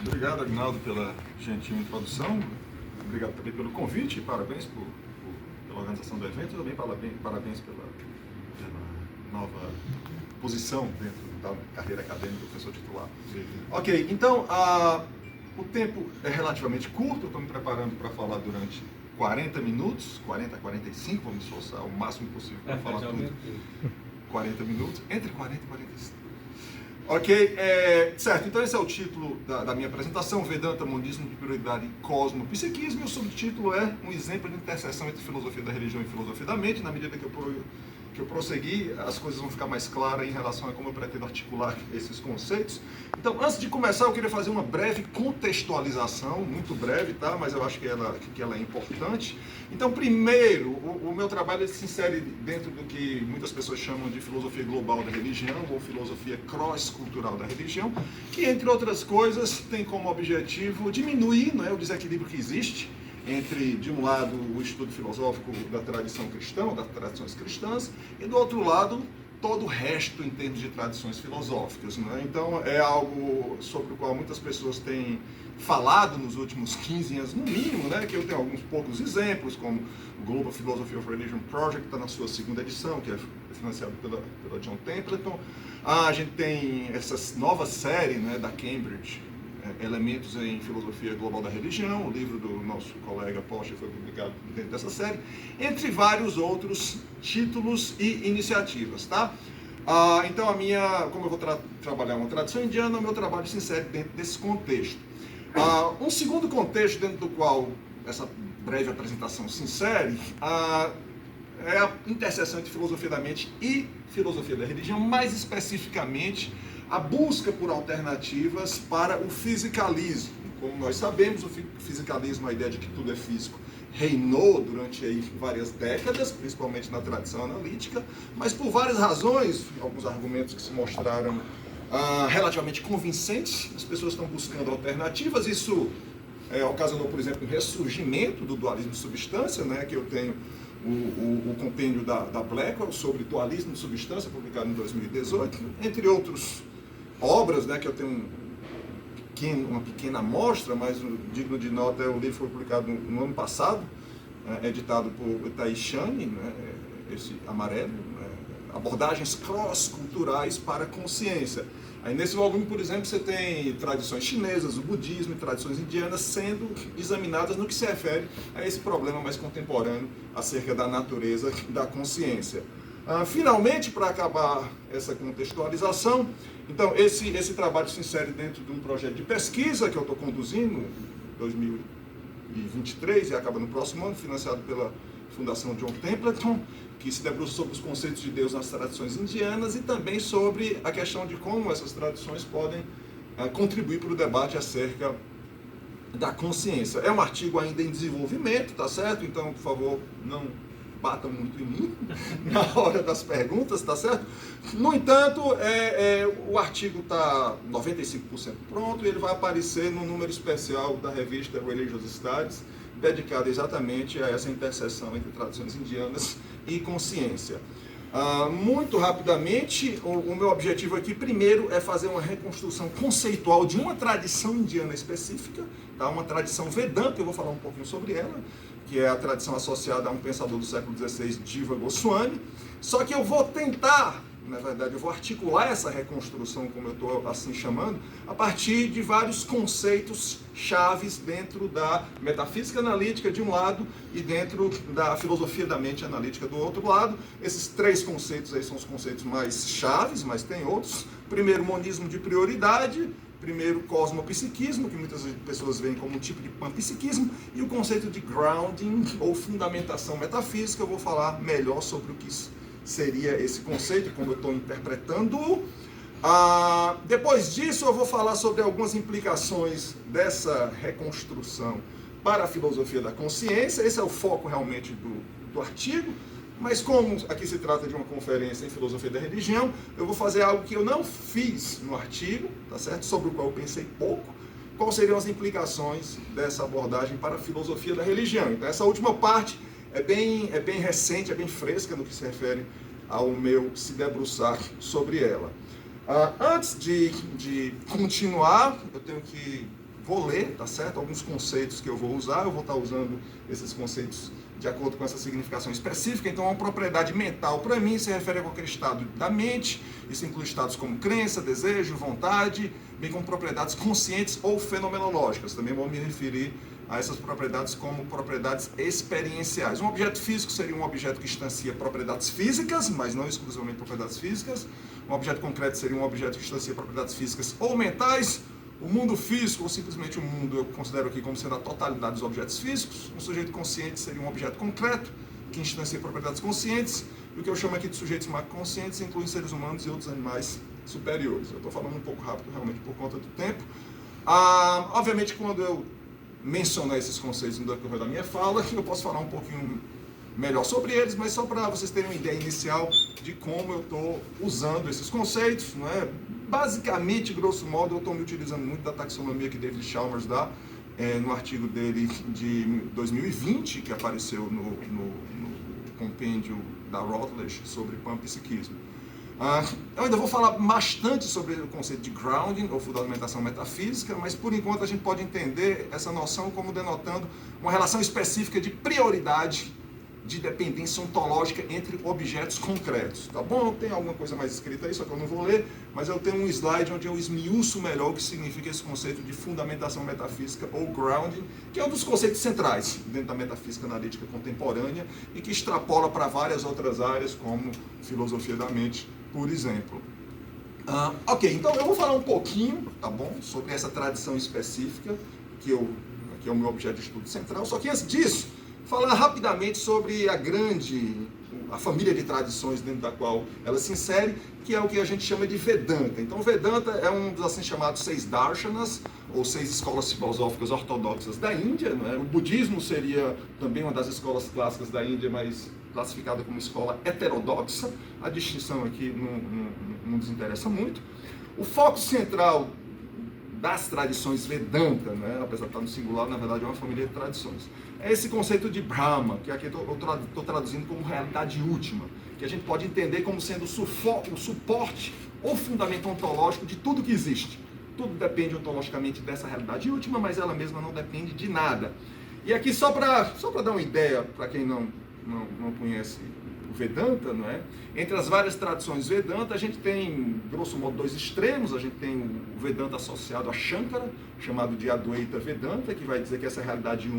Obrigado, Agnaldo, pela gentil introdução. Obrigado também pelo convite e parabéns pela organização do evento. Também parabéns pela nova posição dentro da carreira acadêmica do professor titular. Ok, então o tempo é relativamente curto. Eu estou me preparando para falar durante 40 minutos, 40 a 45, vou me esforçar o máximo possível para falar tudo. 40 minutos, entre 40 e 45. Ok, certo, então esse é o título da minha apresentação, Vedanta, Monismo de Prioridade e Cosmopsiquismo, e o subtítulo é um exemplo de interseção entre filosofia da religião e filosofia da mente. Na medida que eu prosseguir, as coisas vão ficar mais claras em relação a como eu pretendo articular esses conceitos. Então, antes de começar, eu queria fazer uma breve contextualização, muito breve, tá? Mas eu acho que ela é importante. Então, primeiro, o meu trabalho se insere dentro do que muitas pessoas chamam de filosofia global da religião, ou filosofia cross-cultural da religião, que, entre outras coisas, tem como objetivo diminuir, não é, o desequilíbrio que existe entre, de um lado, o estudo filosófico da tradição cristã, das tradições cristãs, e do outro lado, todo o resto em termos de tradições filosóficas. Né? Então, é algo sobre o qual muitas pessoas têm falado nos últimos 15 anos, no mínimo, né? Que eu tenho alguns poucos exemplos, como o Global Philosophy of Religion Project, que está na sua segunda edição, que é financiado pela John Templeton. A gente tem essa nova série, né, da Cambridge, Elementos em Filosofia Global da Religião, o livro do nosso colega Porsche foi publicado dentro dessa série, entre vários outros títulos e iniciativas, tá? Então, como eu vou trabalhar uma tradição indiana, o meu trabalho se insere dentro desse contexto. Um segundo contexto dentro do qual essa breve apresentação se insere é a interseção entre filosofia da mente e filosofia da religião, mais especificamente a busca por alternativas para o fisicalismo. Como nós sabemos, o fisicalismo, a ideia de que tudo é físico, reinou durante aí várias décadas, principalmente na tradição analítica, mas por várias razões, alguns argumentos que se mostraram relativamente convincentes, as pessoas estão buscando alternativas. Isso ocasionou, por exemplo, um ressurgimento do dualismo de substância, né, que eu tenho o compêndio da Blackwell sobre dualismo de substância, publicado em 2018, entre outros obras, né, que eu tenho uma pequena amostra, mas digno de nota, o livro foi publicado no ano passado, editado por Taishani, né, esse amarelo, né, abordagens cross-culturais para a consciência. Aí nesse volume, por exemplo, você tem tradições chinesas, o budismo e tradições indianas sendo examinadas no que se refere a esse problema mais contemporâneo acerca da natureza da consciência. Finalmente, para acabar essa contextualização, então esse trabalho se insere dentro de um projeto de pesquisa que eu estou conduzindo em 2023 e acaba no próximo ano, financiado pela Fundação John Templeton, que se debruça sobre os conceitos de Deus nas tradições indianas e também sobre a questão de como essas tradições podem contribuir para o debate acerca da consciência. É um artigo ainda em desenvolvimento, tá certo? Então, por favor, não batam muito em mim na hora das perguntas, tá certo? No entanto, o artigo está 95% pronto e ele vai aparecer no número especial da revista Religious Studies, dedicado exatamente a essa interseção entre tradições indianas e consciência. Muito rapidamente, o meu objetivo aqui, primeiro, é fazer uma reconstrução conceitual de uma tradição indiana específica, tá? Uma tradição Vedanta, eu vou falar um pouquinho sobre ela, que é a tradição associada a um pensador do século XVI, Jiva Goswami. Só que eu vou tentar, na verdade, eu vou articular essa reconstrução, como eu estou assim chamando, a partir de vários conceitos chaves dentro da metafísica analítica de um lado e dentro da filosofia da mente analítica do outro lado. Esses três conceitos aí são os conceitos mais chaves, mas tem outros. Primeiro, monismo de prioridade. Primeiro, cosmopsiquismo, que muitas pessoas veem como um tipo de panpsiquismo, e o conceito de grounding, ou fundamentação metafísica. Eu vou falar melhor sobre o que seria esse conceito, como eu estou interpretando. Depois disso, eu vou falar sobre algumas implicações dessa reconstrução para a filosofia da consciência. Esse é o foco realmente do artigo. Mas como aqui se trata de uma conferência em filosofia da religião, eu vou fazer algo que eu não fiz no artigo, tá certo? Sobre o qual eu pensei pouco. Quais seriam as implicações dessa abordagem para a filosofia da religião? Então, essa última parte é bem recente, é bem fresca no que se refere ao meu se debruçar sobre ela. Antes de continuar, eu tenho que vou ler, tá certo? Alguns conceitos que eu vou usar, eu vou estar usando esses conceitos de acordo com essa significação específica. Então, uma propriedade mental, para mim, se refere a qualquer estado da mente. Isso inclui estados como crença, desejo, vontade, bem como propriedades conscientes ou fenomenológicas. Também vou me referir a essas propriedades como propriedades experienciais. Um objeto físico seria um objeto que instancia propriedades físicas, mas não exclusivamente propriedades físicas. Um objeto concreto seria um objeto que instancia propriedades físicas ou mentais. O mundo físico, ou simplesmente o mundo, eu considero aqui como sendo a totalidade dos objetos físicos. Um sujeito consciente seria um objeto concreto, que instancia propriedades conscientes. E o que eu chamo aqui de sujeitos macroconscientes incluem seres humanos e outros animais superiores. Eu estou falando um pouco rápido, realmente, por conta do tempo. Obviamente, quando eu mencionar esses conceitos no decorrer da minha fala, eu posso falar um pouquinho melhor sobre eles, mas só para vocês terem uma ideia inicial de como eu estou usando esses conceitos, não é? Basicamente, grosso modo, eu estou me utilizando muito da taxonomia que David Chalmers dá no artigo dele de 2020, que apareceu no compêndio da Routledge sobre panpsiquismo. Eu ainda vou falar bastante sobre o conceito de grounding, ou fundamentação metafísica, mas por enquanto a gente pode entender essa noção como denotando uma relação específica de prioridade de dependência ontológica entre objetos concretos, tá bom? Tem alguma coisa mais escrita aí, só que eu não vou ler, mas eu tenho um slide onde eu esmiuço melhor o que significa esse conceito de fundamentação metafísica ou grounding, que é um dos conceitos centrais dentro da metafísica analítica contemporânea e que extrapola para várias outras áreas, como filosofia da mente, por exemplo. Ok, então eu vou falar um pouquinho, tá bom, sobre essa tradição específica, que é o meu objeto de estudo central, só que antes disso, falar rapidamente sobre a família de tradições dentro da qual ela se insere, que é o que a gente chama de Vedanta. Então, Vedanta é um dos assim chamados 6 darshanas, ou 6 escolas filosóficas ortodoxas da Índia, não é? O budismo seria também uma das escolas clássicas da Índia, mas classificada como escola heterodoxa. A distinção aqui não nos interessa muito. O foco central das tradições Vedanta, né? Apesar de estar no singular, na verdade é uma família de tradições. É esse conceito de Brahma, que aqui eu estou traduzindo como realidade última, que a gente pode entender como sendo o suporte ou fundamento ontológico de tudo que existe. Tudo depende ontologicamente dessa realidade última, mas ela mesma não depende de nada. E aqui, só para dar uma ideia, para quem não conhece o Vedanta, não é? Entre as várias tradições Vedanta, a gente tem, grosso modo, 2 extremos. A gente tem o Vedanta associado a Shankara, chamado de Advaita Vedanta, que vai dizer que essa realidade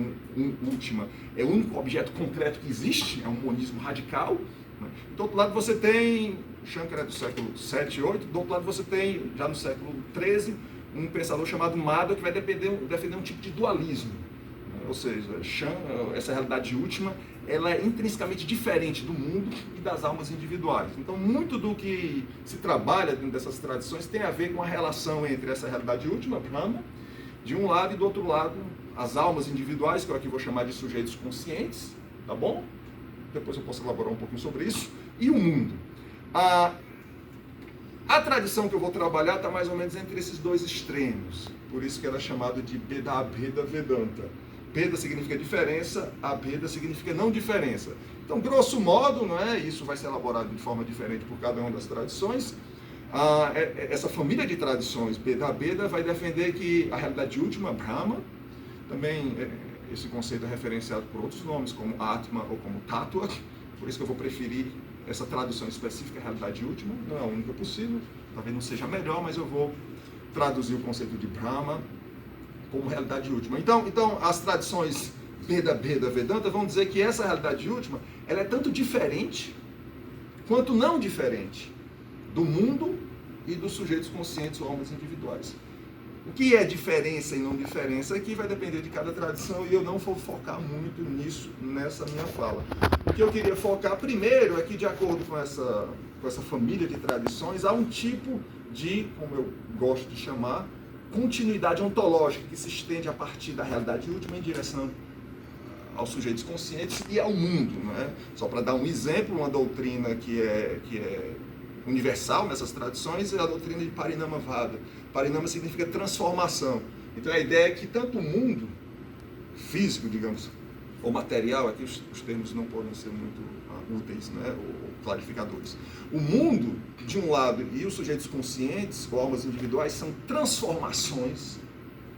última é o único objeto concreto que existe, é um monismo radical. Né? Do outro lado você tem, Shankara é do século 7 e 8, do outro lado você tem, já no século 13, um pensador chamado Madhva, que vai defender um tipo de dualismo. Ou seja, essa realidade última, ela é intrinsecamente diferente do mundo e das almas individuais. Então, muito do que se trabalha dentro dessas tradições tem a ver com a relação entre essa realidade última, Brahma, de um lado, e do outro lado, as almas individuais, que eu aqui vou chamar de sujeitos conscientes, tá bom? Depois eu posso elaborar um pouquinho sobre isso, e o mundo. A tradição que eu vou trabalhar está mais ou menos entre esses 2 extremos, por isso que ela é chamada de Bheda Vedanta. Bheda significa diferença, Abheda significa não diferença. Então, grosso modo, não é? Isso vai ser elaborado de forma diferente por cada uma das tradições. Essa família de tradições, Bheda vai defender que a realidade última, Brahma, também esse conceito é referenciado por outros nomes, como Atma ou como Tattva, por isso que eu vou preferir essa tradução específica, realidade última, não é a única possível, talvez não seja a melhor, mas eu vou traduzir o conceito de Brahma como realidade última. Então as tradições Bheda Vedanta vão dizer que essa realidade última, ela é tanto diferente quanto não diferente do mundo e dos sujeitos conscientes ou almas individuais. O que é diferença e não diferença aqui vai depender de cada tradição, e eu não vou focar muito nisso nessa minha fala. O que eu queria focar primeiro é que, de acordo com essa família de tradições, há um tipo de, como eu gosto de chamar, continuidade ontológica que se estende a partir da realidade última em direção aos sujeitos conscientes e ao mundo, não é? Só para dar um exemplo, uma doutrina que é universal nessas tradições é a doutrina de Parinamavada. Parinama significa transformação. Então a ideia é que tanto o mundo físico, digamos, ou material, aqui os termos não podem ser muito úteis, né, ou clarificadores. O mundo, de um lado, e os sujeitos conscientes, ou almas individuais, são transformações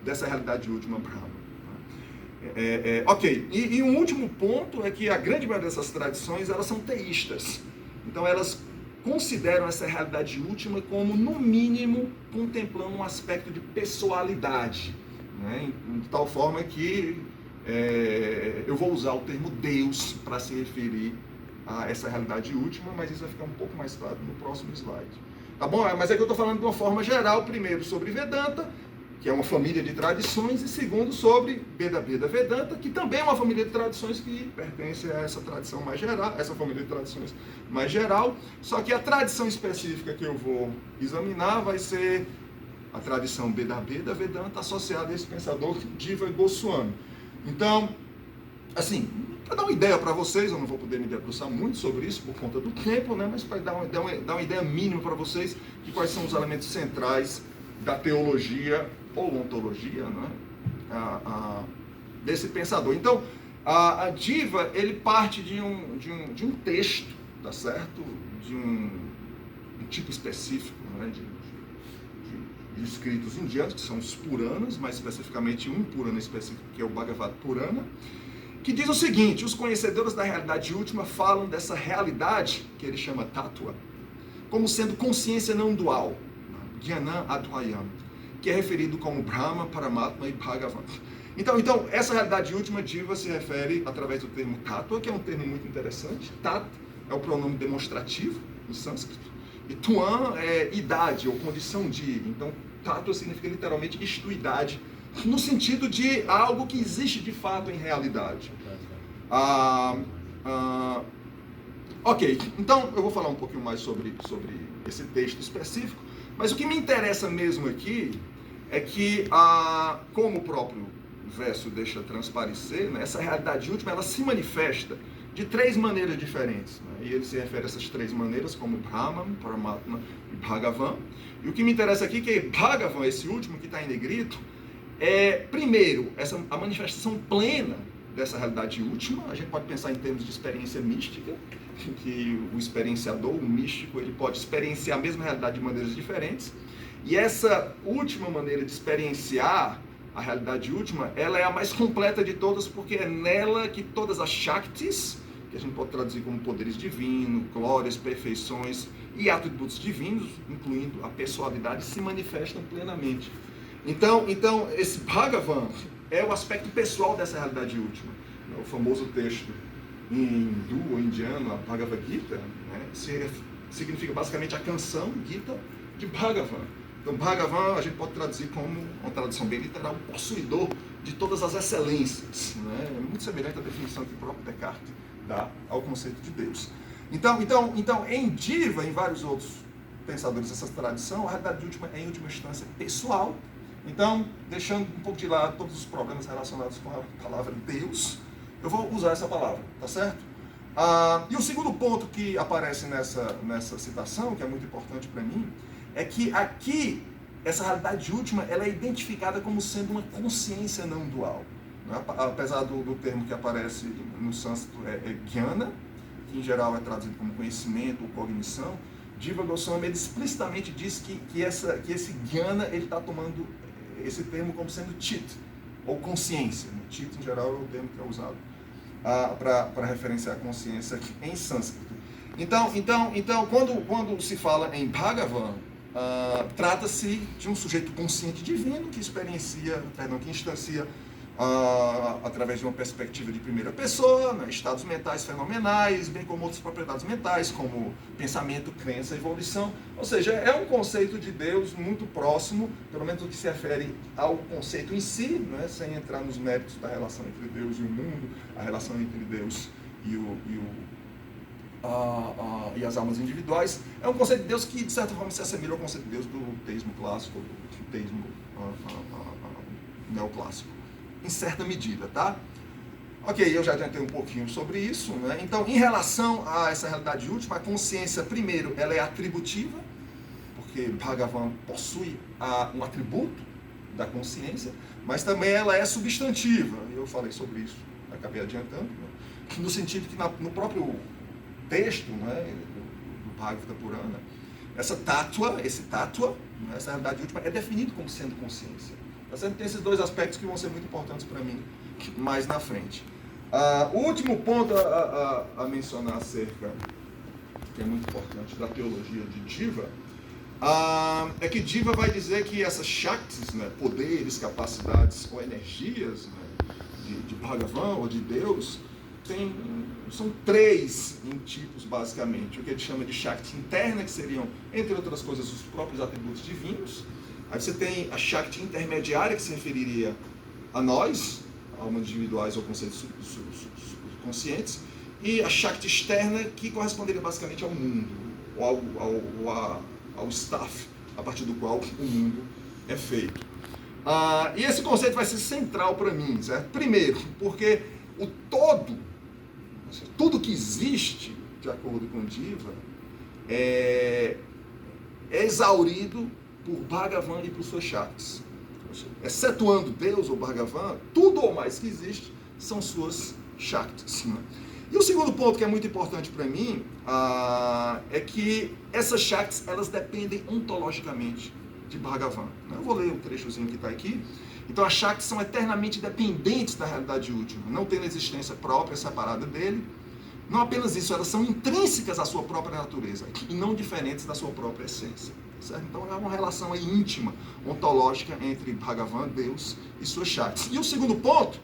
dessa realidade última Brahma. Ok, e um último ponto é que a grande maioria dessas tradições, elas são teístas. Então elas consideram essa realidade última como, no mínimo, contemplando um aspecto de pessoalidade, né? De tal forma que eu vou usar o termo Deus para se referir a essa realidade última, mas isso vai ficar um pouco mais claro no próximo slide. Tá bom? Mas é que eu estou falando de uma forma geral, primeiro sobre Vedanta, que é uma família de tradições, e segundo sobre Bheda Vedanta, que também é uma família de tradições que pertence a essa tradição mais geral, essa família de tradições mais geral, só que a tradição específica que eu vou examinar vai ser a tradição Bheda Vedanta associada a esse pensador Jiva Goswami. Então, assim, para dar uma ideia para vocês, eu não vou poder me debruçar muito sobre isso por conta do tempo, né? Mas para dar uma ideia mínima para vocês de quais são os elementos centrais da teologia ou ontologia, né? Desse pensador. Então, a Jiva, ele parte de um texto, tá certo? De um tipo específico, né? De escritos indianos, que são os Puranas, mais especificamente um Purana específico, que é o Bhagavad Purana, que diz o seguinte: os conhecedores da realidade última falam dessa realidade, que ele chama Tattva, como sendo consciência não dual, Jnana Advayam, que é referido como Brahma, Paramatma e Bhagavan. Então, essa realidade última, Jiva, se refere através do termo Tattva, que é um termo muito interessante. Tat é o pronome demonstrativo em sânscrito, e Tuan é idade ou condição de. Então, Tattva significa literalmente isto-idade, no sentido de algo que existe de fato em realidade. Ok, então eu vou falar um pouquinho mais sobre esse texto específico, mas o que me interessa mesmo aqui é que, como o próprio verso deixa transparecer, né, essa realidade última, ela se manifesta de três maneiras diferentes, né? E ele se refere a essas três maneiras como Brahman, Paramatma e Bhagavan. E o que me interessa aqui é que Bhagavan, esse último que está em negrito, primeiro, a manifestação plena dessa realidade última. A gente pode pensar em termos de experiência mística, que o experienciador, o místico, ele pode experienciar a mesma realidade de maneiras diferentes. E essa última maneira de experienciar a realidade última, ela é a mais completa de todas, porque é nela que todas as Shaktis, que a gente pode traduzir como poderes divinos, glórias, perfeições e atributos divinos, incluindo a pessoalidade, se manifestam plenamente. Então esse Bhagavan é o aspecto pessoal dessa realidade última. O famoso texto em hindu ou indiano, a Bhagavad Gita, né, significa basicamente a canção Gita de Bhagavan. Então, Bhagavan a gente pode traduzir como, uma tradução bem literal, o possuidor de todas as excelências, né? É muito semelhante à definição que o próprio Descartes dá ao conceito de Deus. Então em Jiva, em vários outros pensadores dessa tradição, a realidade última é, em última instância, pessoal. Então, deixando um pouco de lado todos os problemas relacionados com a palavra Deus, eu vou usar essa palavra, tá certo? E o segundo ponto que aparece nessa citação, que é muito importante para mim, é que aqui, essa realidade última, ela é identificada como sendo uma consciência não dual. Né? Apesar do termo que aparece no sânscrito é Jnana, que em geral é traduzido como conhecimento ou cognição, Jiva Goswami explicitamente diz que esse Jnana, ele está tomando esse termo como sendo Chit, ou consciência. Chit, em geral, é o termo que é usado para referenciar a consciência em sânscrito. Então quando se fala em Bhagavan, trata-se de um sujeito consciente divino que instancia através de uma perspectiva de primeira pessoa, né, estados mentais fenomenais, bem como outras propriedades mentais, como pensamento, crença e evolução. Ou seja, é um conceito de Deus muito próximo, pelo menos no que se refere ao conceito em si, né, sem entrar nos méritos da relação entre Deus e o mundo, a relação entre Deus e as almas individuais. É um conceito de Deus que, de certa forma, se assemelha ao conceito de Deus do teísmo clássico, do teísmo neoclássico, em certa medida, tá? Ok, eu já adiantei um pouquinho sobre isso, né? Então, em relação a essa realidade última, a consciência, primeiro, ela é atributiva, porque Bhagavan possui um atributo da consciência, mas também ela é substantiva. Eu falei sobre isso, acabei adiantando, né? No sentido que no próprio texto, né, do Bhagavata Purana, esse tattva, essa realidade última, é definido como sendo consciência. Tá certo? Tem esses dois aspectos que vão ser muito importantes para mim mais na frente. O último ponto a mencionar acerca, que é muito importante, da teologia de Jiva, é que Jiva vai dizer que essas Shaktis, né, poderes, capacidades ou energias, né, de Bhagavan ou de Deus, são três em tipos, basicamente. O que ele chama de Shakti interna, que seriam, entre outras coisas, os próprios atributos divinos. Aí você tem a Shakti intermediária, que se referiria a nós, almas individuais ou conceitos conscientes, e a Shakti externa, que corresponderia basicamente ao mundo, ou ao staff, a partir do qual o mundo é feito. E esse conceito vai ser central para mim, certo? Primeiro, porque o todo, tudo que existe, de acordo com Jiva, é exaurido por Bhagavan e por suas Shaktis. Excetuando Deus ou Bhagavan, tudo ou mais que existe são suas Shaktis. Né? E o segundo ponto que é muito importante para mim é que essas Shaktis, elas dependem ontologicamente de Bhagavan. Eu vou ler o trechozinho que está aqui. Então as Shaktis são eternamente dependentes da realidade última, não tendo existência própria, separada dele. Não apenas isso, elas são intrínsecas à sua própria natureza e não diferentes da sua própria essência. Certo? Então é uma relação aí íntima, ontológica entre Bhagavan, Deus e suas Shaktis. E o segundo ponto,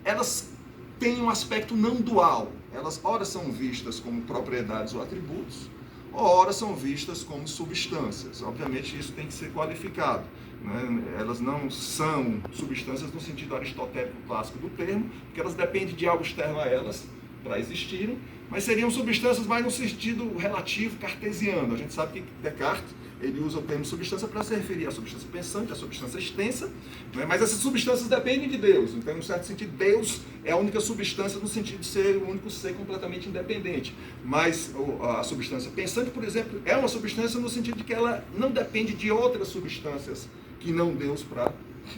elas têm um aspecto não dual. Elas ora são vistas como propriedades ou atributos, ora são vistas como substâncias. Obviamente isso tem que ser qualificado. Né? Elas não são substâncias no sentido aristotélico clássico do termo, porque elas dependem de algo externo a elas para existirem, mas seriam substâncias mais no sentido relativo cartesiano. A gente sabe que Descartes ele usa o termo substância para se referir à substância pensante, à substância extensa, né? Mas essas substâncias dependem de Deus. Então, em um certo sentido, Deus é a única substância no sentido de ser o único ser completamente independente. Mas a substância pensante, por exemplo, é uma substância no sentido de que ela não depende de outras substâncias que não Deus para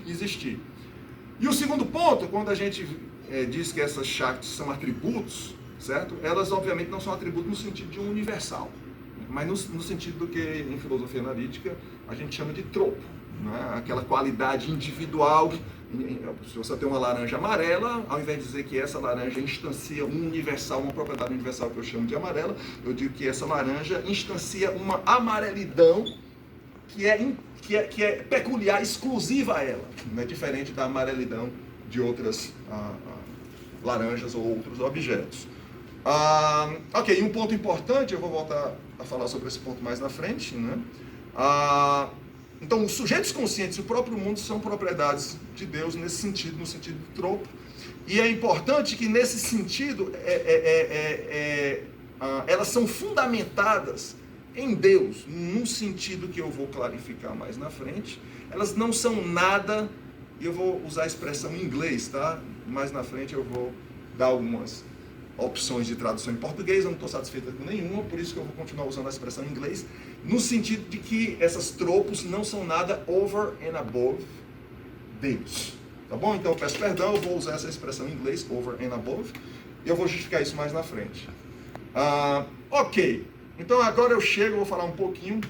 existir. E o segundo ponto, quando a gente diz que essas Shaktis são atributos, certo? Elas, obviamente, não são atributos no sentido de um universal, mas no sentido do que em filosofia analítica a gente chama de tropo, né? Aquela qualidade individual. Se você tem uma laranja amarela, ao invés de dizer que essa laranja instancia um universal, uma propriedade universal que eu chamo de amarela, eu digo que essa laranja instancia uma amarelidão que é peculiar, exclusiva a ela, né? Diferente da amarelidão de outras laranjas ou outros objetos. Ok, um ponto importante, eu vou voltar a falar sobre esse ponto mais na frente, né? Então, os sujeitos conscientes e o próprio mundo são propriedades de Deus nesse sentido, no sentido do tropo. E é importante que nesse sentido elas são fundamentadas em Deus, num sentido que eu vou clarificar mais na frente. Elas não são nada, e eu vou usar a expressão em inglês, tá? Mais na frente eu vou dar algumas opções de tradução em português, eu não estou satisfeito com nenhuma, por isso que eu vou continuar usando a expressão em inglês, no sentido de que essas tropos não são nada over and above Deus. Tá bom? Então eu peço perdão, eu vou usar essa expressão em inglês, over and above, e eu vou justificar isso mais na frente. Ok, então agora eu vou falar um pouquinho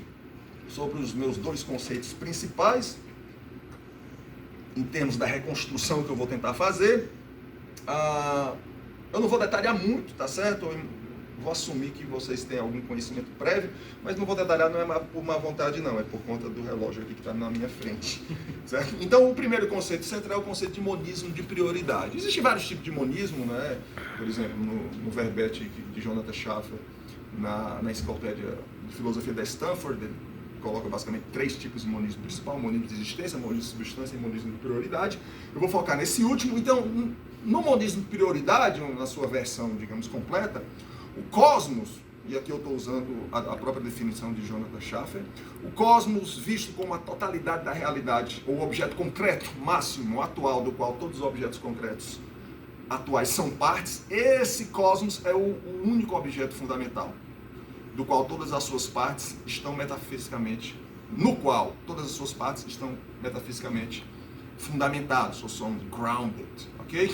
sobre os meus dois conceitos principais, em termos da reconstrução que eu vou tentar fazer. Eu não vou detalhar muito, tá certo? Eu vou assumir que vocês têm algum conhecimento prévio, mas não vou detalhar, não é por má vontade não, é por conta do relógio aqui que está na minha frente, certo? Então o primeiro conceito central é o conceito de monismo de prioridade. Existem vários tipos de monismo, né? Por exemplo, no verbete de Jonathan Schaffer, na enciclopédia de filosofia da Stanford, ele coloca basicamente 3 tipos de monismo principal: monismo de existência, monismo de substância e monismo de prioridade. Eu vou focar nesse último. Então, no monismo de prioridade, na sua versão, digamos, completa, o cosmos, e aqui eu estou usando a própria definição de Jonathan Schaffer, o cosmos visto como a totalidade da realidade, ou objeto concreto, máximo, atual, do qual todos os objetos concretos atuais são partes, esse cosmos é o único objeto fundamental, do qual todas as suas partes estão metafisicamente, fundamentadas, ou são grounded, ok?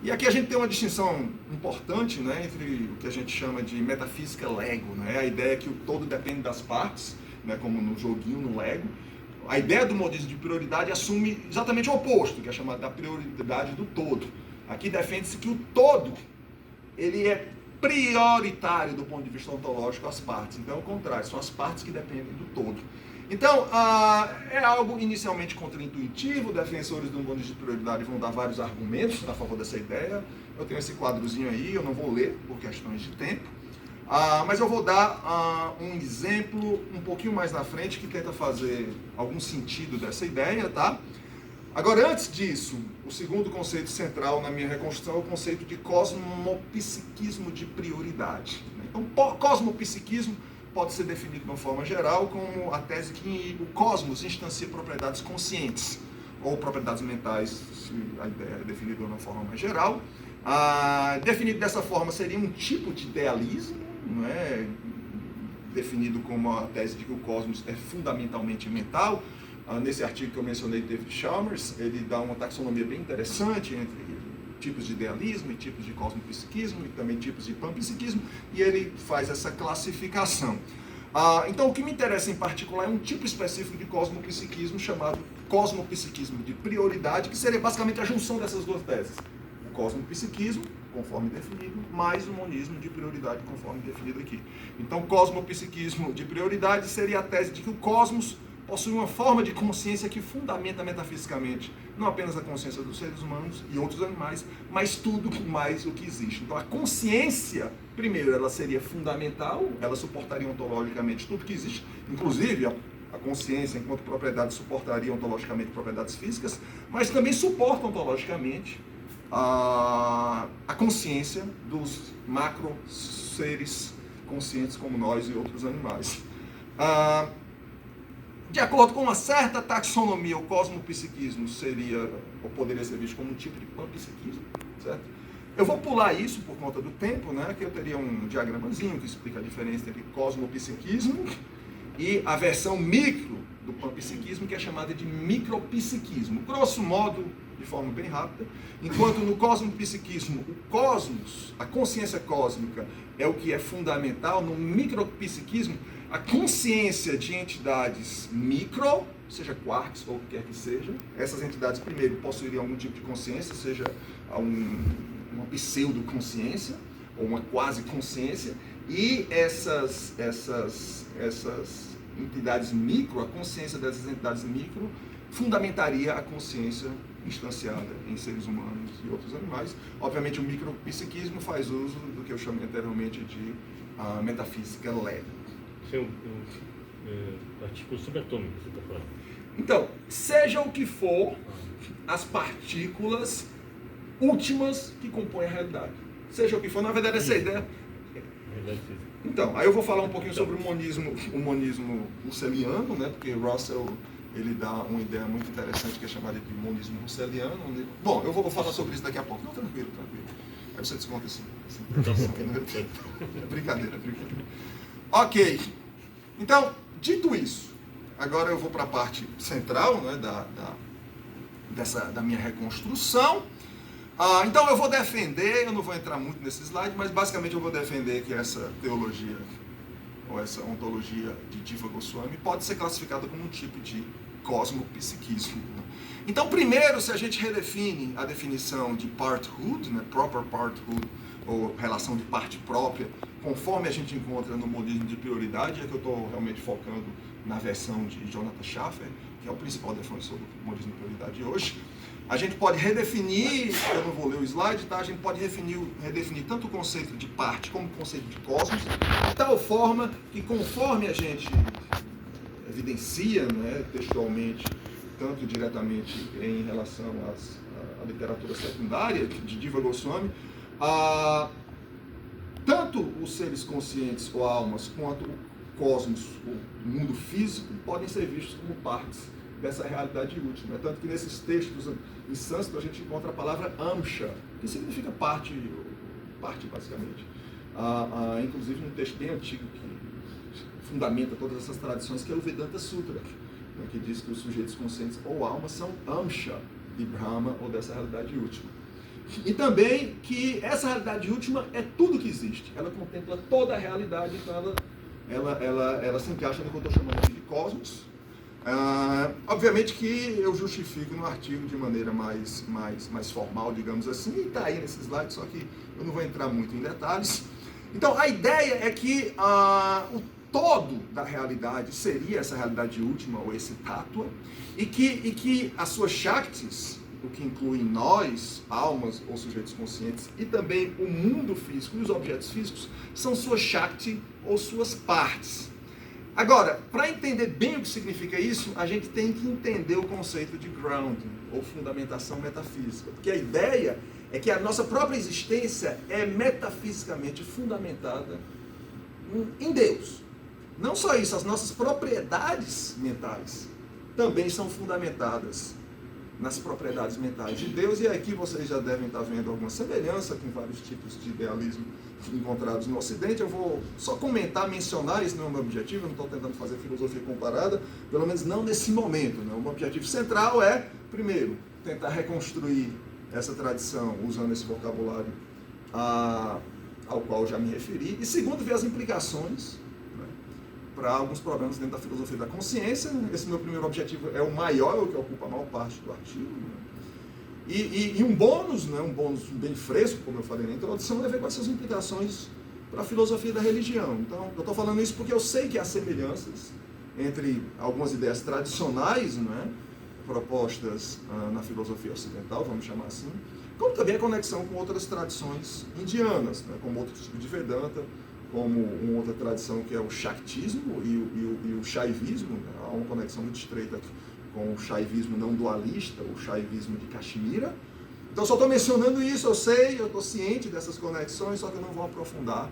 E aqui a gente tem uma distinção importante, né, entre o que a gente chama de metafísica Lego, né, a ideia que o todo depende das partes, né, como no joguinho, no Lego. A ideia do modismo de prioridade assume exatamente o oposto, que é chamada da prioridade do todo. Aqui defende-se que o todo, ele é prioritário do ponto de vista ontológico às partes. Então é o contrário, são as partes que dependem do todo. Então, é algo inicialmente contraintuitivo, defensores do modismo de prioridade vão dar vários argumentos a favor dessa ideia. Eu tenho esse quadrozinho aí, eu não vou ler por questões de tempo, mas eu vou dar um exemplo um pouquinho mais na frente que tenta fazer algum sentido dessa ideia, tá? Agora, antes disso, o segundo conceito central na minha reconstrução é o conceito de cosmopsiquismo de prioridade. Então, cosmopsiquismo pode ser definido de uma forma geral como a tese que o cosmos instancia propriedades conscientes, ou propriedades mentais, se a ideia é definida de uma forma mais geral. Definido dessa forma seria um tipo de idealismo, não é? Definido como a tese de que o cosmos é fundamentalmente mental. Nesse artigo que eu mencionei, David Chalmers, ele dá uma taxonomia bem interessante entre tipos de idealismo e tipos de cosmopsiquismo e também tipos de panpsiquismo, e ele faz essa classificação. Então, o que me interessa em particular é um tipo específico de cosmopsiquismo chamado cosmopsiquismo de prioridade, que seria basicamente a junção dessas duas teses. O cosmopsiquismo, conforme definido, mais o monismo de prioridade, conforme definido aqui. Então, cosmopsiquismo de prioridade seria a tese de que o cosmos possui uma forma de consciência que fundamenta metafisicamente não apenas a consciência dos seres humanos e outros animais, mas tudo mais o que existe. Então a consciência, primeiro, ela seria fundamental, ela suportaria ontologicamente tudo que existe, inclusive a consciência enquanto propriedade suportaria ontologicamente propriedades físicas, mas também suporta ontologicamente a consciência dos macro seres conscientes como nós e outros animais. De acordo com uma certa taxonomia, o cosmopsiquismo seria, ou poderia ser visto como um tipo de panpsiquismo, certo? Eu vou pular isso por conta do tempo, né? Que eu teria um diagramazinho que explica a diferença entre cosmopsiquismo e a versão micro do panpsiquismo, que é chamada de micropsiquismo. Grosso modo, de forma bem rápida, enquanto no cosmopsiquismo o cosmos, a consciência cósmica, é o que é fundamental, no micropsiquismo a consciência de entidades micro, seja quarks ou o que quer que seja, essas entidades primeiro possuiriam algum tipo de consciência, seja uma pseudo-consciência ou uma quase-consciência, e essas entidades micro, a consciência dessas entidades micro, fundamentaria a consciência instanciada em seres humanos e outros animais. Obviamente o micropsiquismo faz uso do que eu chamei anteriormente de metafísica leve. Isso é um artigo subatômico que você está falando. Então, seja o que for, as partículas últimas que compõem a realidade. Seja o que for, na verdade essa ideia... Então, aí eu vou falar um pouquinho sobre o monismo russeliano, né? Porque Russell, ele dá uma ideia muito interessante que é chamada de monismo russeliano. Bom, eu vou falar sobre isso daqui a pouco. Não, tranquilo. Aí você desconta assim. Brincadeira. Ok. Então, dito isso, agora eu vou para a parte central, né, da minha reconstrução. Então eu vou defender, eu não vou entrar muito nesse slide, mas basicamente eu vou defender que essa teologia, ou essa ontologia de Jiva Goswami, pode ser classificada como um tipo de cosmopsiquismo. Então, primeiro, se a gente redefine a definição de parthood, né, proper parthood, ou relação de parte própria, conforme a gente encontra no modismo de prioridade, é que eu estou realmente focando na versão de Jonathan Schaffer, que é o principal defensor do modismo de prioridade hoje, a gente pode redefinir, eu não vou ler o slide, tá? A gente pode redefinir tanto o conceito de parte como o conceito de cosmos, de tal forma que conforme a gente evidencia, né, textualmente, tanto diretamente em relação à literatura secundária de Jiva Goswami, tanto os seres conscientes ou almas quanto o cosmos, o mundo físico, podem ser vistos como partes dessa realidade última. Tanto que nesses textos em sânscrito a gente encontra a palavra amsha, que significa parte basicamente. Inclusive num texto bem antigo que fundamenta todas essas tradições, que é o Vedanta Sutra, né, que diz que os sujeitos conscientes ou almas são amsha de Brahma ou dessa realidade última. E também que essa realidade última é tudo que existe. Ela contempla toda a realidade, então ela se encaixa no que eu estou chamando aqui de cosmos. Obviamente que eu justifico no artigo de maneira mais formal, digamos assim, e está aí nesse slide, só que eu não vou entrar muito em detalhes. Então, a ideia é que o todo da realidade seria essa realidade última, ou esse tattva, e que as suas shaktis, o que inclui nós, almas ou sujeitos conscientes, e também o mundo físico e os objetos físicos, são suas shakti ou suas partes. Agora, para entender bem o que significa isso, a gente tem que entender o conceito de grounding, ou fundamentação metafísica. Porque a ideia é que a nossa própria existência é metafisicamente fundamentada em Deus. Não só isso, as nossas propriedades mentais também são fundamentadas nas propriedades mentais de Deus, e aqui vocês já devem estar vendo alguma semelhança com vários tipos de idealismo encontrados no Ocidente. Eu vou só comentar, mencionar, esse não é o meu objetivo, eu não estou tentando fazer filosofia comparada, pelo menos não nesse momento, né? O meu objetivo central é, primeiro, tentar reconstruir essa tradição usando esse vocabulário ao qual já me referi, e segundo, ver as implicações, né, para alguns problemas dentro da filosofia da consciência. Esse meu primeiro objetivo é o maior, é o que ocupa a maior parte do artigo, né? E um bônus, né, um bônus bem fresco, como eu falei na introdução, é ver quais são as implicações para a filosofia da religião. Então, eu estou falando isso porque eu sei que há semelhanças entre algumas ideias tradicionais, né, propostas na filosofia ocidental, vamos chamar assim, como também a conexão com outras tradições indianas, né, como outro tipo de Vedanta, como uma outra tradição que é o Shaktismo e o Shaivismo, né, há uma conexão muito estreita com o Shaivismo não dualista, o Shaivismo de Caxemira. Então, só estou mencionando isso, eu sei, eu estou ciente dessas conexões, só que eu não vou aprofundar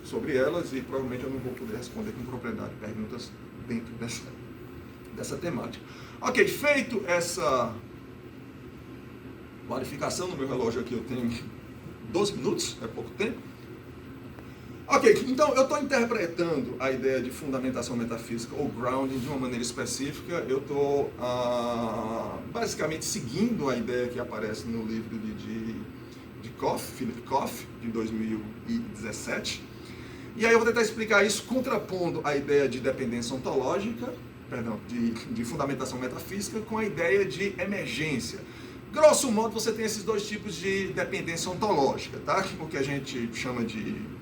sobre elas e provavelmente eu não vou poder responder com propriedade perguntas dentro dessa temática. Ok, feito essa clarificação, no meu relógio aqui eu tenho 12 minutos, é pouco tempo. Ok, então eu estou interpretando a ideia de fundamentação metafísica ou grounding de uma maneira específica. Eu estou basicamente seguindo a ideia que aparece no livro de Philip Koff, de 2017. E aí eu vou tentar explicar isso contrapondo a ideia de dependência ontológica, de fundamentação metafísica, com a ideia de emergência. Grosso modo, você tem esses dois tipos de dependência ontológica, tá? O que a gente chama de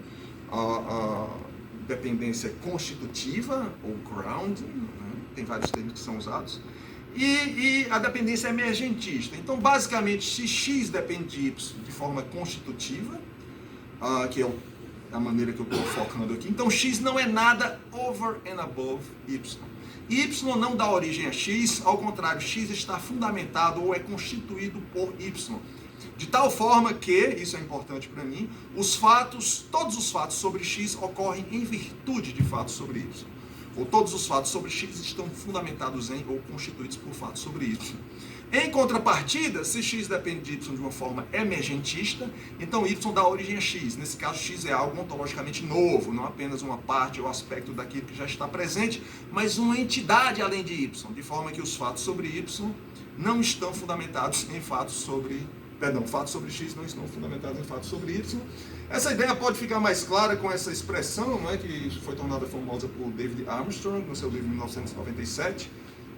dependência constitutiva, ou grounding, né? Tem vários termos que são usados, e a dependência emergentista. Então, basicamente, se X depende de Y de forma constitutiva, que é a maneira que eu estou focando aqui, então X não é nada over and above Y. Y não dá origem a X, ao contrário, X está fundamentado ou é constituído por Y. De tal forma que, isso é importante para mim, todos os fatos sobre X ocorrem em virtude de fatos sobre Y. Ou todos os fatos sobre X estão fundamentados em ou constituídos por fatos sobre Y. Em contrapartida, se X depende de Y de uma forma emergentista, então Y dá origem a X. Nesse caso, X é algo ontologicamente novo, não apenas uma parte ou aspecto daquilo que já está presente, mas uma entidade além de Y, de forma que os fatos sobre Y não estão fundamentados em fatos sobre X não estão fundamentados em fatos sobre Y. Essa ideia pode ficar mais clara com essa expressão, não é, que foi tornada famosa por David Armstrong no seu livro de 1997,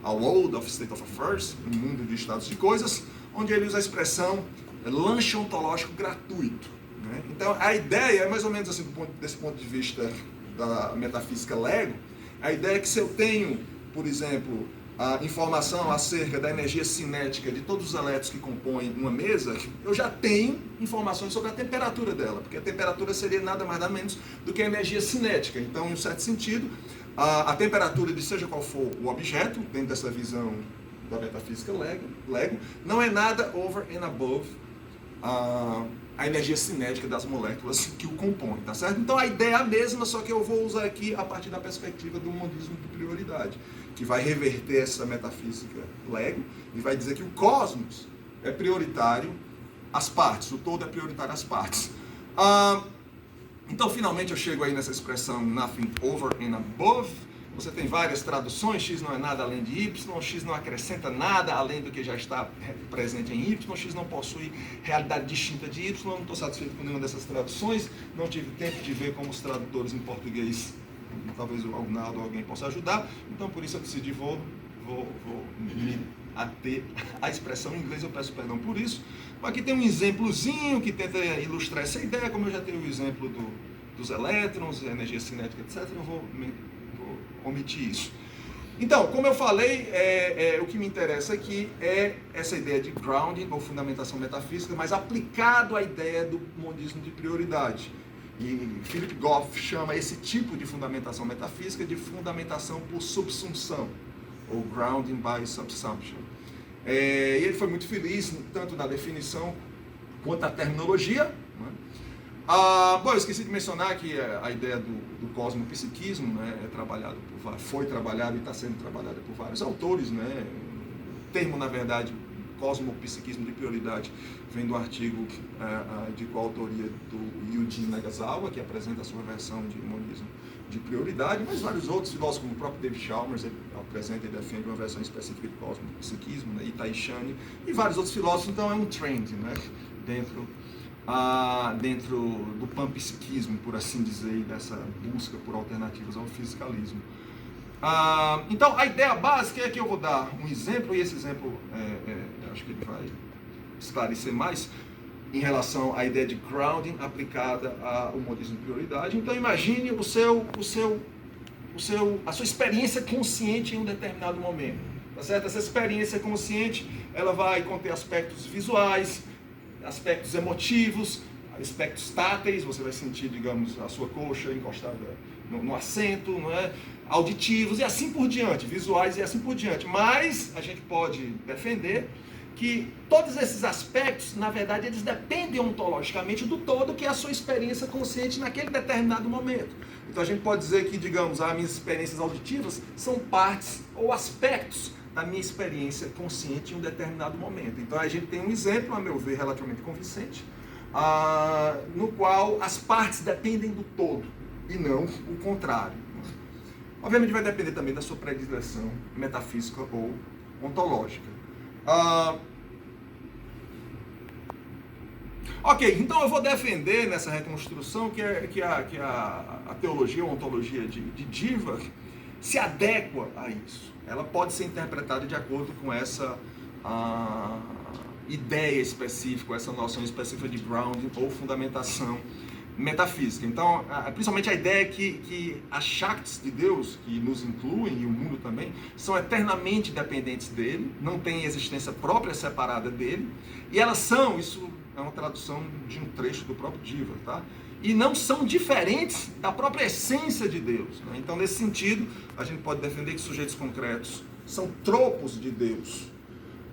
A World of State of Affairs, um mundo de estados de coisas, onde ele usa a expressão lanche ontológico gratuito, né? Então, a ideia é mais ou menos assim, desse ponto de vista da metafísica Lego, a ideia é que se eu tenho, por exemplo, a informação acerca da energia cinética de todos os elétrons que compõem uma mesa, eu já tenho informações sobre a temperatura dela, porque a temperatura seria nada mais nada menos do que a energia cinética. Então, em um certo sentido, a temperatura de seja qual for o objeto, dentro dessa visão da metafísica Lego, não é nada over and above a energia cinética das moléculas que o compõem, tá certo? Então a ideia é a mesma, só que eu vou usar aqui a partir da perspectiva do monismo de prioridade, que vai reverter essa metafísica Lego e vai dizer que o cosmos é prioritário às partes, o todo é prioritário às partes. Então finalmente eu chego aí nessa expressão nothing over and above. Você tem várias traduções, X não é nada além de Y, X não acrescenta nada além do que já está presente em Y, X não possui realidade distinta de Y. Não estou satisfeito com nenhuma dessas traduções, não tive tempo de ver como os tradutores em português, talvez o Agnaldo ou alguém possa ajudar, então por isso eu decidi vou vou me ater à expressão em inglês, eu peço perdão por isso. Aqui tem um exemplozinho que tenta ilustrar essa ideia, como eu já tenho o exemplo dos elétrons, energia cinética, etc., eu vou omitir isso. Então, como eu falei, o que me interessa aqui é essa ideia de grounding, ou fundamentação metafísica, mas aplicado à ideia do modismo de prioridade. E Philip Goff chama esse tipo de fundamentação metafísica de fundamentação por subsunção, ou grounding by subsumption. E ele foi muito feliz, tanto na definição quanto na terminologia. Né? Bom, eu esqueci de mencionar que a ideia do cosmopsiquismo, né, foi trabalhada e está sendo trabalhada por vários autores. Né? O termo, na verdade, cosmopsiquismo de prioridade, vem do artigo de coautoria do Eugene Nagasawa, que apresenta a sua versão de monismo de prioridade, mas vários outros filósofos, como o próprio David Chalmers, ele apresenta e defende uma versão específica de cosmopsiquismo, né, Itai Chani, e vários outros filósofos. Então é um trend, né, dentro do panpsiquismo, por assim dizer, e dessa busca por alternativas ao fisicalismo. Então a ideia básica é que eu vou dar um exemplo, e esse exemplo acho que ele vai esclarecer mais em relação à ideia de grounding aplicada ao modismo de prioridade. Então imagine a sua experiência consciente em um determinado momento, tá certo? Essa experiência consciente, ela vai conter aspectos visuais, aspectos emotivos, aspectos táteis, você vai sentir, digamos, a sua coxa encostada no assento, não é? Auditivos e assim por diante, visuais e assim por diante. Mas a gente pode defender que todos esses aspectos, na verdade, eles dependem ontologicamente do todo, que é a sua experiência consciente naquele determinado momento. Então a gente pode dizer que, digamos, as minhas experiências auditivas são partes ou aspectos da minha experiência consciente em um determinado momento. Então a gente tem um exemplo, a meu ver, relativamente convincente, no qual as partes dependem do todo e não o contrário. Obviamente vai depender também da sua predileção metafísica ou ontológica. Ok, então eu vou defender nessa reconstrução que a teologia ou ontologia de Diva se adequa a isso. Ela pode ser interpretada de acordo com essa ideia específica, essa noção específica de grounding ou fundamentação metafísica. Então, principalmente a ideia que as Shaktis de Deus, que nos incluem, e o mundo também, são eternamente dependentes dele, não têm existência própria separada dele, e elas são, isso é uma tradução de um trecho do próprio Diva, tá? E não são diferentes da própria essência de Deus. Né? Então, nesse sentido, a gente pode defender que sujeitos concretos são tropos de Deus,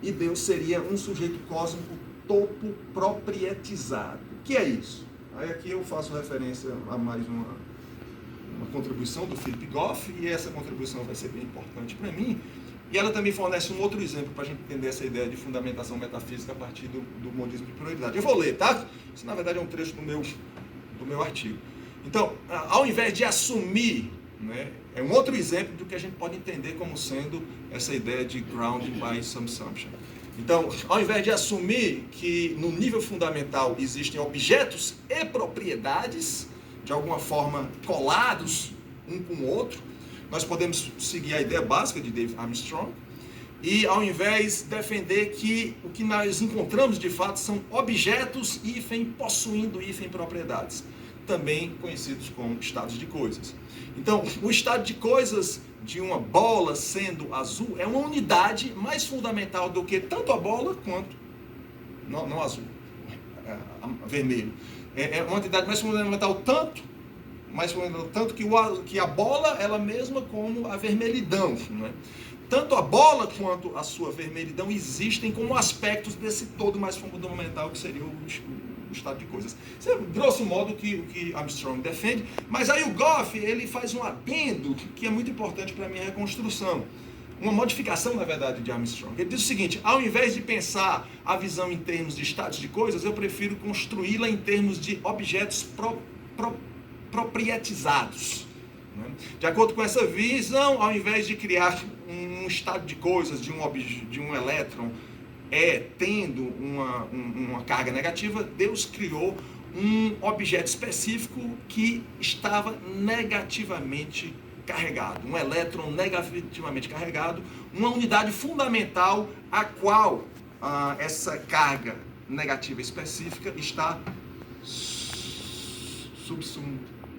e Deus seria um sujeito cósmico topo proprietizado. O que é isso? Aí aqui eu faço referência a mais uma contribuição do Philip Goff, e essa contribuição vai ser bem importante para mim, e ela também fornece um outro exemplo para a gente entender essa ideia de fundamentação metafísica a partir do modismo de prioridade. Eu vou ler, tá? Isso na verdade é um trecho do meu artigo. Então, ao invés de assumir, né, é um outro exemplo do que a gente pode entender como sendo essa ideia de grounding by subsumption. Então, ao invés de assumir que no nível fundamental existem objetos e propriedades, de alguma forma colados um com o outro, nós podemos seguir a ideia básica de Dave Armstrong, e ao invés defender que o que nós encontramos de fato são objetos possuindo propriedades, também conhecidos como estados de coisas. Então, o estado de coisas de uma bola sendo azul é uma unidade mais fundamental do que tanto a bola quanto, não azul, vermelho. É uma unidade mais fundamental tanto que a bola, ela mesma, como a vermelhidão. Né? Tanto a bola quanto a sua vermelhidão existem como aspectos desse todo mais fundamental que seria o estado de coisas. Isso é, grosso modo, o que Armstrong defende, mas aí o Goff, ele faz um adendo que é muito importante para a minha reconstrução. Uma modificação, na verdade, de Armstrong. Ele diz o seguinte: ao invés de pensar a visão em termos de estados de coisas, eu prefiro construí-la em termos de objetos proprietizados. Né? De acordo com essa visão, ao invés de criar um estado de coisas de um elétron tendo uma carga negativa, Deus criou um objeto específico que estava negativamente carregado, um elétron negativamente carregado, uma unidade fundamental a qual essa carga negativa específica está subsumida.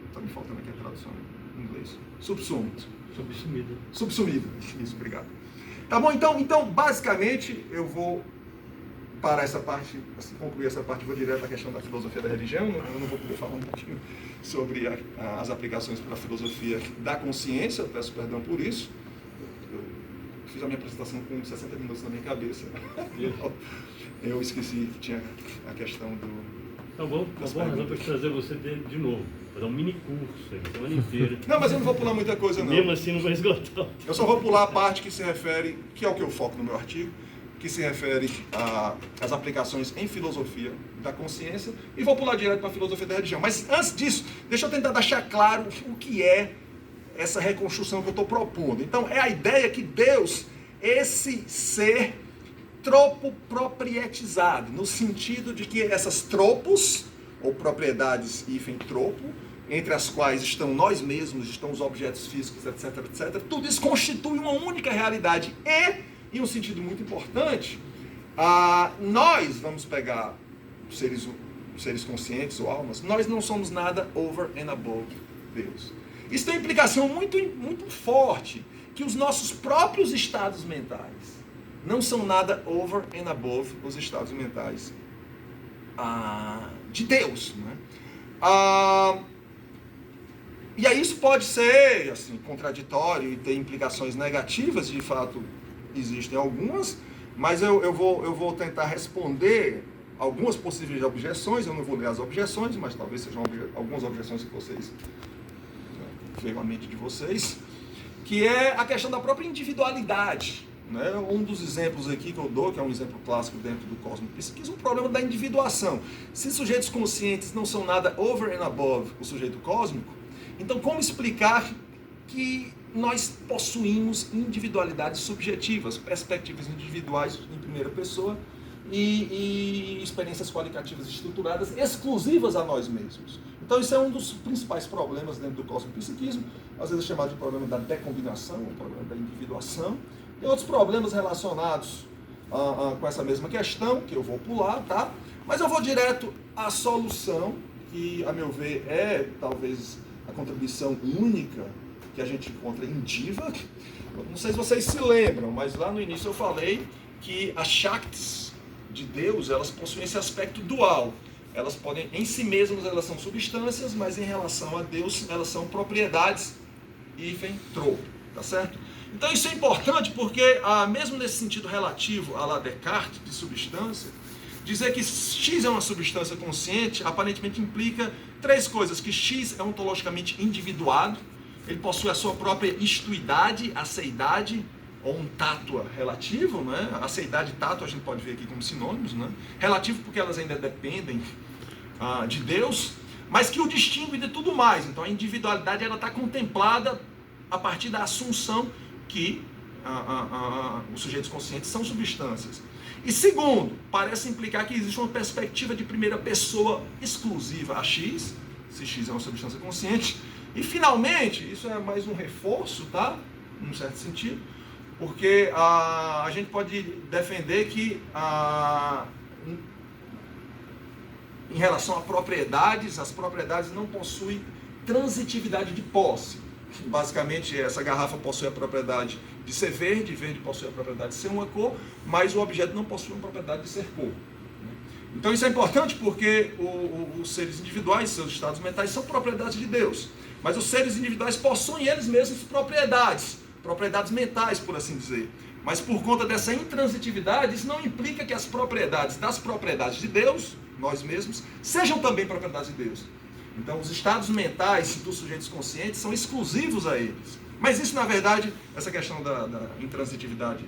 Está me faltando aqui a tradução em inglês. Subsumida. Isso, obrigado. Tá bom? Então, basicamente, eu vou parar essa parte, assim, concluir essa parte, vou direto à questão da filosofia da religião. Eu não vou poder falar um pouquinho sobre as aplicações para a filosofia da consciência, eu peço perdão por isso. Eu fiz a minha apresentação com 60 minutos na minha cabeça. Eu esqueci que tinha a questão do... Tá bom, uma boa razão para trazer você de novo. Fazer um mini curso aí, semana inteira. Não, mas eu não vou pular muita coisa, não. Mesmo assim não vai esgotar. Eu só vou pular a parte que se refere, que é o que eu foco no meu artigo, que se refere às aplicações em filosofia da consciência, e vou pular direto para a filosofia da religião. Mas antes disso, deixa eu tentar deixar claro o que é essa reconstrução que eu estou propondo. Então, é a ideia que Deus, esse ser tropoproprietizado, no sentido de que essas tropos, ou propriedades hífen tropo, entre as quais estão nós mesmos, estão os objetos físicos, etc, etc, tudo isso constitui uma única realidade. E, em um sentido muito importante, nós vamos pegar os seres conscientes ou almas, nós não somos nada over and above Deus. Isso tem uma implicação muito, muito forte, que os nossos próprios estados mentais não são nada over and above os estados mentais de Deus. Né? E aí isso pode ser assim, contraditório e ter implicações negativas, de fato existem algumas, mas eu vou tentar responder algumas possíveis objeções. Eu não vou ler as objeções, mas talvez sejam algumas objeções que vocês veio à mente de vocês, que é a questão da própria individualidade. Né? Um dos exemplos aqui que eu dou, que é um exemplo clássico dentro do cosmopsiquismo, o problema da individuação. Se sujeitos conscientes não são nada over and above o sujeito cósmico, então como explicar que nós possuímos individualidades subjetivas, perspectivas individuais em primeira pessoa e experiências qualitativas estruturadas exclusivas a nós mesmos? Então isso é um dos principais problemas dentro do cosmopsiquismo, às vezes é chamado de problema da decombinação, o problema da individuação. Tem outros problemas relacionados com essa mesma questão, que eu vou pular, tá? Mas eu vou direto à solução, que, a meu ver, é talvez a contribuição única que a gente encontra em Diva. Não sei se vocês se lembram, mas lá no início eu falei que as Shaktis de Deus, elas possuem esse aspecto dual. Elas podem, em si mesmas, elas são substâncias, mas em relação a Deus, elas são propriedades hífen tropo, tá certo? Então isso é importante porque, mesmo nesse sentido relativo a la Descartes, de substância, dizer que X é uma substância consciente, aparentemente implica três coisas: que X é ontologicamente individuado, ele possui a sua própria istuidade, aceidade, ou um tátua relativo, né? Aceidade e tátua a gente pode ver aqui como sinônimos, né? Relativo porque elas ainda dependem de Deus, mas que o distingue de tudo mais. Então a individualidade ela está contemplada a partir da assunção que os sujeitos conscientes são substâncias. E segundo, parece implicar que existe uma perspectiva de primeira pessoa exclusiva a X, se X é uma substância consciente. E finalmente, isso é mais um reforço, tá? Num certo sentido, porque a gente pode defender que em relação a propriedades, as propriedades não possuem transitividade de posse. Basicamente, essa garrafa possui a propriedade de ser verde, verde possui a propriedade de ser uma cor, mas o objeto não possui a propriedade de ser cor. Então isso é importante porque os seres individuais, seus estados mentais, são propriedades de Deus. Mas os seres individuais possuem eles mesmos propriedades mentais, por assim dizer. Mas por conta dessa intransitividade, isso não implica que as propriedades das propriedades de Deus, nós mesmos, sejam também propriedades de Deus. Então, os estados mentais dos sujeitos conscientes são exclusivos a eles. Mas isso, na verdade, essa questão da intransitividade,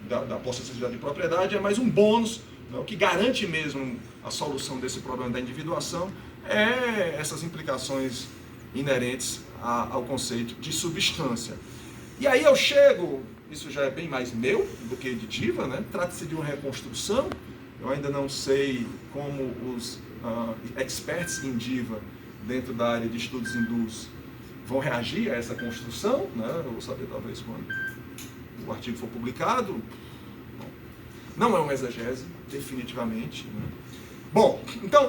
da possessividade de propriedade, é mais um bônus. Né? O que garante mesmo a solução desse problema da individuação é essas implicações inerentes ao conceito de substância. E aí eu chego, isso já é bem mais meu do que de Diva, né? Trata-se de uma reconstrução. Eu ainda não sei como os experts em Diva, dentro da área de estudos hindus, vão reagir a essa construção, né? Eu vou saber talvez quando o artigo for publicado. Bom, não é uma exegese, definitivamente, né? Bom, então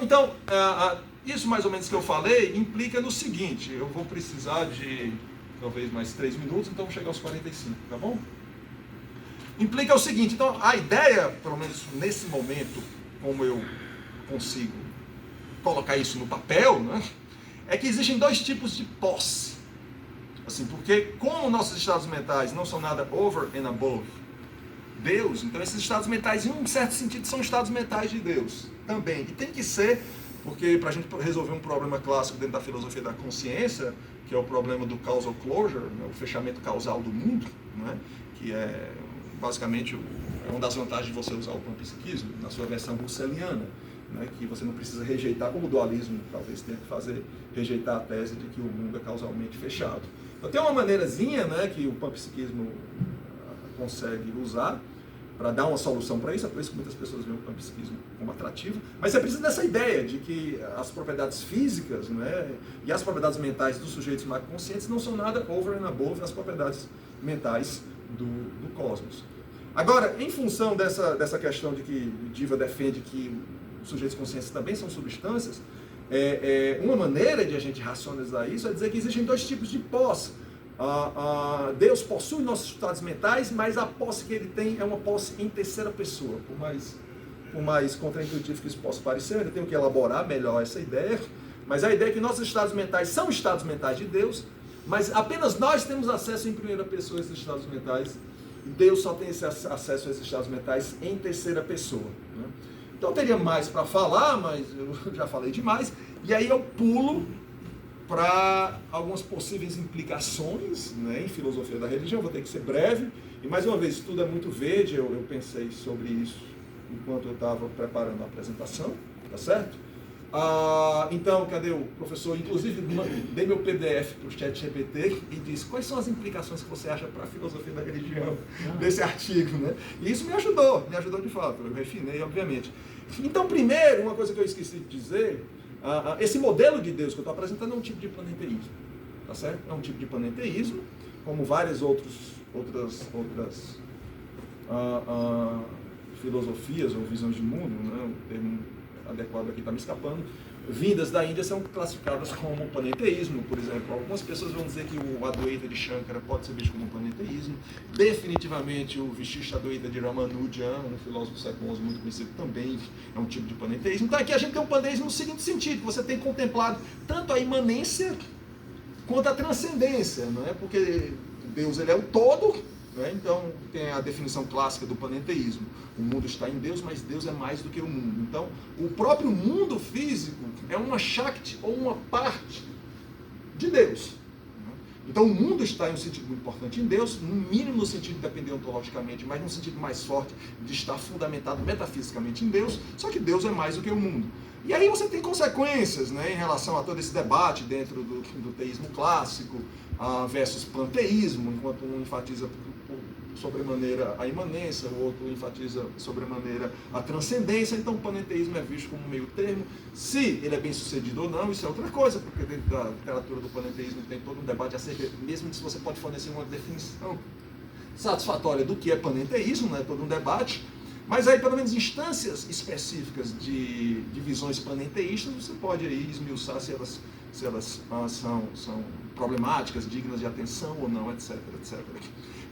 isso mais ou menos que eu falei implica no seguinte: eu vou precisar de talvez mais 3 minutos, então vou chegar aos 45, tá bom? Implica o seguinte, então a ideia, pelo menos nesse momento, como eu consigo colocar isso no papel, né, é que existem 2 tipos de posse. Assim, porque como nossos estados mentais não são nada over and above Deus, então esses estados mentais, em um certo sentido, são estados mentais de Deus também. E tem que ser, porque para a gente resolver um problema clássico dentro da filosofia da consciência, que é o problema do causal closure, né, o fechamento causal do mundo, né, que é basicamente uma das vantagens de você usar o panpsiquismo na sua versão russeliana, né, que você não precisa rejeitar, como o dualismo talvez tenha que fazer, rejeitar a tese de que o mundo é causalmente fechado. Então tem uma maneirazinha, né, que o panpsiquismo consegue usar para dar uma solução para isso, é por isso que muitas pessoas veem o panpsiquismo como atrativo, mas você precisa dessa ideia de que as propriedades físicas, né, e as propriedades mentais dos sujeitos macroconscientes não são nada over and above as propriedades mentais do cosmos. Agora, em função dessa questão de que Diva defende que os sujeitos conscientes também são substâncias, uma maneira de a gente racionalizar isso é dizer que existem 2 tipos de posse. Deus possui nossos estados mentais, mas a posse que ele tem é uma posse em terceira pessoa. Por mais contraintuitivo que isso possa parecer, eu ainda tenho que elaborar melhor essa ideia, mas a ideia é que nossos estados mentais são estados mentais de Deus, mas apenas nós temos acesso em primeira pessoa a esses estados mentais, e Deus só tem esse acesso a esses estados mentais em terceira pessoa, né? Então eu teria mais para falar, mas eu já falei demais, e aí eu pulo para algumas possíveis implicações, né, em filosofia da religião. Vou ter que ser breve, e mais uma vez, tudo é muito verde, eu pensei sobre isso enquanto eu estava preparando a apresentação, tá certo? Então, cadê o professor? Inclusive, dei meu PDF para o ChatGPT e disse quais são as implicações que você acha para a filosofia da religião desse artigo, né? E isso me ajudou de fato, eu refinei, obviamente. Então, primeiro, uma coisa que eu esqueci de dizer, esse modelo de Deus que eu estou apresentando é um tipo de panenteísmo, tá certo? É um tipo de panenteísmo, como várias outras filosofias ou visões de mundo, né? O termo adequado aqui está me escapando, vindas da Índia são classificadas como panenteísmo. Por exemplo, algumas pessoas vão dizer que o Adwaita de Shankara pode ser visto como um panenteísmo. Definitivamente o Vishishta Adwaita de Ramanujan, um filósofo do século XI muito conhecido, também é um tipo de panenteísmo. Então aqui a gente tem um panenteísmo no seguinte sentido, que você tem contemplado tanto a imanência quanto a transcendência, não é? Porque Deus ele é o todo, né? Então tem a definição clássica do panenteísmo. O mundo está em Deus, mas Deus é mais do que o mundo. Então, o próprio mundo físico é uma Shakti, ou uma parte de Deus. Então, o mundo está em um sentido muito importante em Deus, no mínimo no sentido de depender ontologicamente, mas no sentido mais forte de estar fundamentado metafisicamente em Deus, só que Deus é mais do que o mundo. E aí você tem consequências, né, em relação a todo esse debate dentro do teísmo clássico versus panteísmo, enquanto um enfatiza sobremaneira a imanência, o outro enfatiza sobremaneira a transcendência. Então o panenteísmo é visto como um meio termo. Se ele é bem sucedido ou não, isso é outra coisa, porque dentro da literatura do panenteísmo tem todo um debate acerca, mesmo se você pode fornecer uma definição satisfatória do que é panenteísmo, né, todo um debate, mas aí pelo menos instâncias específicas de visões panenteístas você pode aí esmiuçar se elas são problemáticas, dignas de atenção ou não, etc, etc.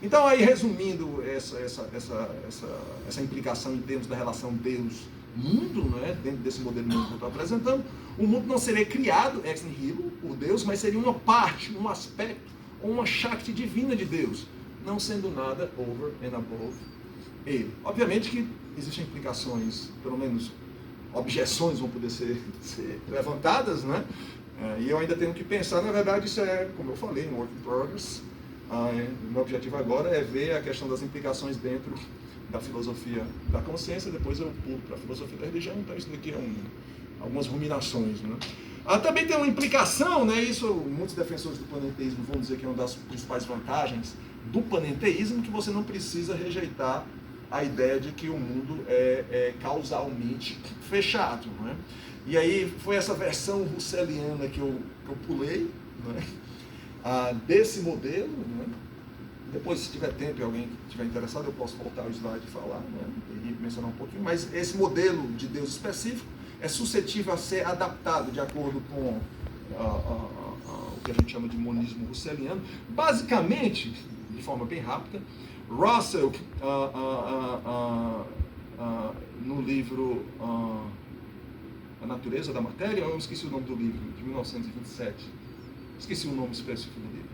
Então, aí, resumindo essa implicação em termos da relação Deus-mundo, né, dentro desse modelo que eu estou apresentando, o mundo não seria criado ex nihilo por Deus, mas seria uma parte, um aspecto, ou uma Shakti divina de Deus, não sendo nada over and above ele. Obviamente que existem implicações, pelo menos objeções vão poder ser levantadas, né? E eu ainda tenho que pensar, na verdade, isso é, como eu falei, um work in progress. O meu objetivo agora é ver a questão das implicações dentro da filosofia da consciência, depois eu pulo para a filosofia da religião, então isso daqui é algumas ruminações, né? Também tem uma implicação, né? Isso muitos defensores do panenteísmo vão dizer que é uma das principais vantagens do panenteísmo, que você não precisa rejeitar a ideia de que o mundo é causalmente fechado, né? E aí foi essa versão russeliana que eu pulei, né? desse modelo, né? Depois, se tiver tempo e alguém estiver interessado, eu posso voltar ao slide e falar, né? E mencionar um pouquinho, mas esse modelo de Deus específico é suscetível a ser adaptado de acordo com o que a gente chama de monismo russeliano. Basicamente, de forma bem rápida, Russell, no livro A Natureza da Matéria, eu esqueci o nome do livro, de 1927, esqueci o nome específico do livro.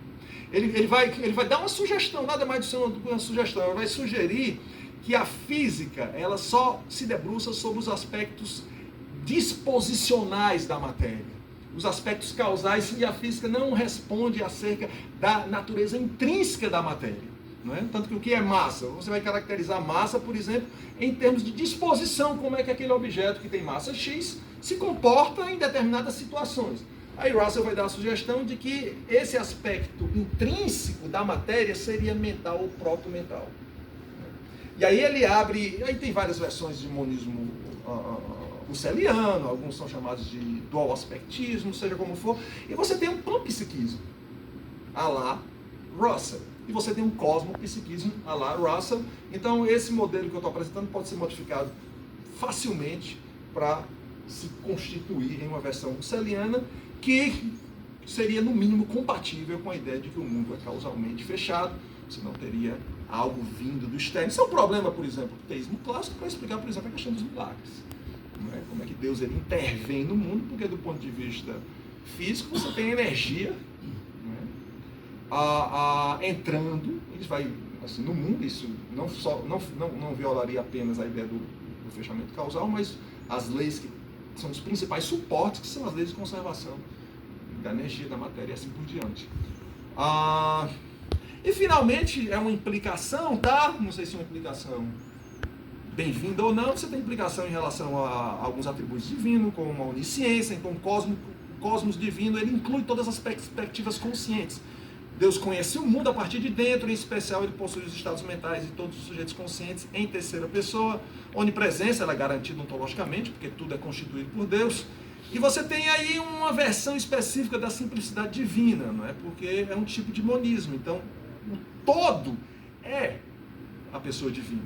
Ele vai dar uma sugestão, nada mais do que uma sugestão. Ele vai sugerir que a física ela só se debruça sobre os aspectos disposicionais da matéria, os aspectos causais, e a física não responde acerca da natureza intrínseca da matéria. Não é? Tanto que o que é massa? Você vai caracterizar massa, por exemplo, em termos de disposição, como é que aquele objeto que tem massa X se comporta em determinadas situações. Aí Russell vai dar a sugestão de que esse aspecto intrínseco da matéria seria mental ou proto-mental. E aí ele abre, aí tem várias versões de monismo russeliano, alguns são chamados de dual aspectismo, seja como for, e você tem um panpsiquismo, à la Russell, e você tem um cosmopsiquismo, à la Russell. Então esse modelo que eu estou apresentando pode ser modificado facilmente para se constituir em uma versão russeliana, que seria, no mínimo, compatível com a ideia de que o mundo é causalmente fechado, você não teria algo vindo do externo. Isso é um problema, por exemplo, do teísmo clássico, para explicar, por exemplo, a questão dos milagres. Não é? Como é que Deus ele intervém no mundo, porque do ponto de vista físico, você tem energia, não é? Entrando, ele vai, assim, no mundo, isso não violaria apenas a ideia do fechamento causal, mas as leis que são os principais suportes, que são as leis de conservação da energia, da matéria e assim por diante. E finalmente é uma implicação, tá? Não sei se é uma implicação bem-vinda ou não. Você tem implicação em relação a alguns atributos divinos, como a onisciência. Então o cosmos divino, ele inclui todas as perspectivas conscientes. Deus conhece o mundo a partir de dentro, em especial ele possui os estados mentais de todos os sujeitos conscientes em terceira pessoa. Onipresença, ela é garantida ontologicamente, porque tudo é constituído por Deus. E você tem aí uma versão específica da simplicidade divina, não é? Porque é um tipo de monismo. Então, o todo é a pessoa divina.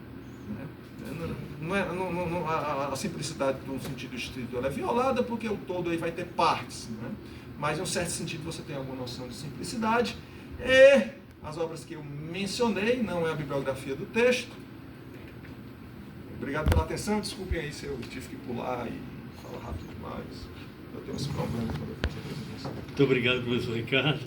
Não é? A simplicidade, no sentido estrito, ela é violada, porque o todo aí vai ter partes. Não é? Mas, em um certo sentido, você tem alguma noção de simplicidade. E as obras que eu mencionei, não é a bibliografia do texto. Obrigado pela atenção. Desculpem aí se eu tive que pular e falar rápido demais. Eu tenho esse problema quando eu faço a apresentação. Muito obrigado, professor Ricardo.